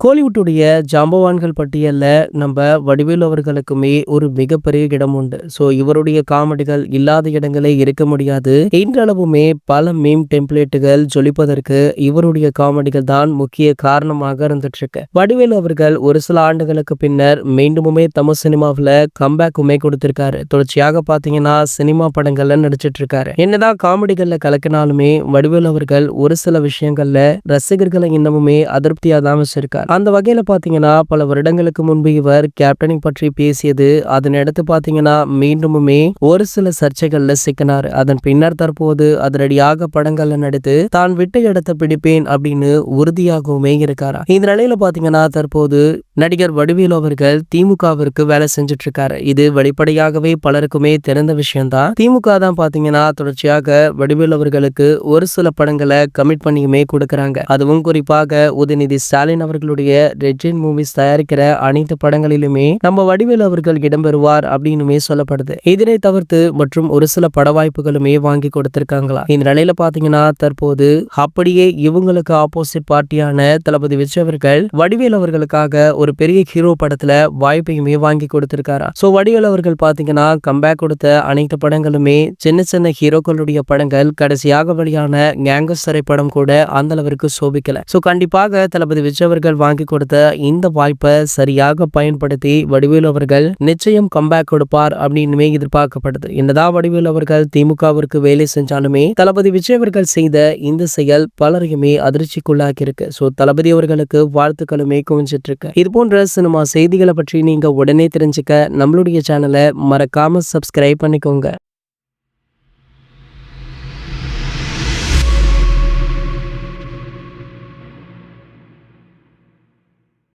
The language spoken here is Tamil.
கோலிவுட்டுடைய ஜாம்பவான்கள் பட்டியல்ல நம்ம வடிவேலு அவர்களுக்குமே ஒரு மிகப்பெரிய இடம் உண்டு. இவருடைய காமெடிகள் இல்லாத இடங்களே இருக்க முடியாது. இன்றளவுமே பல மீம் டெம்ப்ளேட்டுகள் ஜொலிப்பதற்கு இவருடைய காமெடிகள் தான் முக்கிய காரணமாக இருந்துட்டு இருக்கு. வடிவேலு அவர்கள் ஒரு சில ஆண்டுகளுக்கு பின்னர் மீண்டுமே தமிழ் சினிமாவுல கம்பேக்குமே கொடுத்திருக்காரு. தொடர்ச்சியாக பாத்தீங்கன்னா சினிமா படங்கள்ல நடிச்சிட்டு இருக்காரு. என்னதான் காமெடிகள்ல கலக்கினாலுமே வடிவேலு அவர்கள் ஒரு சில விஷயங்கள்ல ரசிகர்களை இன்னமுமே அதிருப்தியா தான் வச்சிருக்காரு. அந்த வகையில பாத்தீங்கன்னா பல வருடங்களுக்கு முன்பு இவர் கேப்டனை பற்றி பேசியது, அதன் அடுத்து பாத்தீங்கன்னா மீண்டுமே ஒரு சில சர்ச்சைகள்ல சிக்கினார். அதன் பின்னர் தற்போது அதிரடியாக படங்கள்ல நடித்து தான் விட்ட இடத்தை பிடிப்பேன் அப்படின்னு உறுதியாகவுமே இருக்காரா. இந்த நிலையில பாத்தீங்கன்னா தற்போது நடிகர் வடிவேலு அவர்கள் திமுகவிற்கு வேலை செஞ்சுட்டு இருக்காரு. இது வெளிப்படையாகவே பலருக்குமே தெரிந்த விஷயம்தான். திமுக தான் பாத்தீங்கன்னா தொடர்ச்சியாக வடிவேலு அவர்களுக்கு ஒரு சில படங்களை கமிட் பண்ணியுமே கொடுக்கறாங்க. அதுவும் குறிப்பாக உதயநிதி ஸ்டாலின் அவர்களுடைய ரெட் ஜெயின் மூவிஸ் தயாரிக்கிற அனைத்து படங்களிலுமே நம்ம வடிவேலு அவர்கள் இடம்பெறுவார் அப்படின்னு சொல்லப்படுது. இதனை தவிர்த்து மற்றும் ஒரு சில பட வாய்ப்புகளுமே வாங்கி கொடுத்திருக்காங்களா. இந்த நிலையில பாத்தீங்கன்னா தற்போது அப்படியே இவங்களுக்கு ஆப்போசிட் பார்ட்டியான தளபதி விஜய் அவர்கள் வடிவேலு அவர்களுக்காக ஒரு பெரிய ஹீரோ படத்துல வாய்ப்பையுமே வாங்கி கொடுத்திருக்காரா. வடிவேலு அவர்கள் பாத்தீங்கன்னா கம்பேக் கொடுத்த அனைத்து படங்களுமே சின்ன சின்ன ஹீரோக்களுடைய படங்கள். கடைசியாக வெளியான கேங்கஸ் திரைப்படம் கூட அந்த அளவிற்கு சோபிக்கல. கண்டிப்பாக தளபதி விஜய் அவர்கள் வாங்கி கொடுத்த இந்த வாய்ப்பை சரியாக பயன்படுத்தி வடிவேலு அவர்கள் நிச்சயம் கம்பேக் கொடுப்பார் அப்படின்னு எதிர்பார்க்கப்படுது. என்னதான் வடிவேலு அவர்கள் திமுகவிற்கு வேலை செஞ்சாலுமே தளபதி விஜய் அவர்கள் செய்த இந்த செயல் பலரையுமே அதிர்ச்சிக்குள்ளாக்கி இருக்கு. தளபதி அவர்களுக்கு வாழ்த்துக்களுமே குவிஞ்சிட்டு இருக்கு. இது போன்ற சினிமா செய்திகளை பற்றி நீங்க உடனே தெரிஞ்சுக்க நம்மளுடைய சேனலை மறக்காம சப்ஸ்கிரைப் பண்ணிக்கோங்க.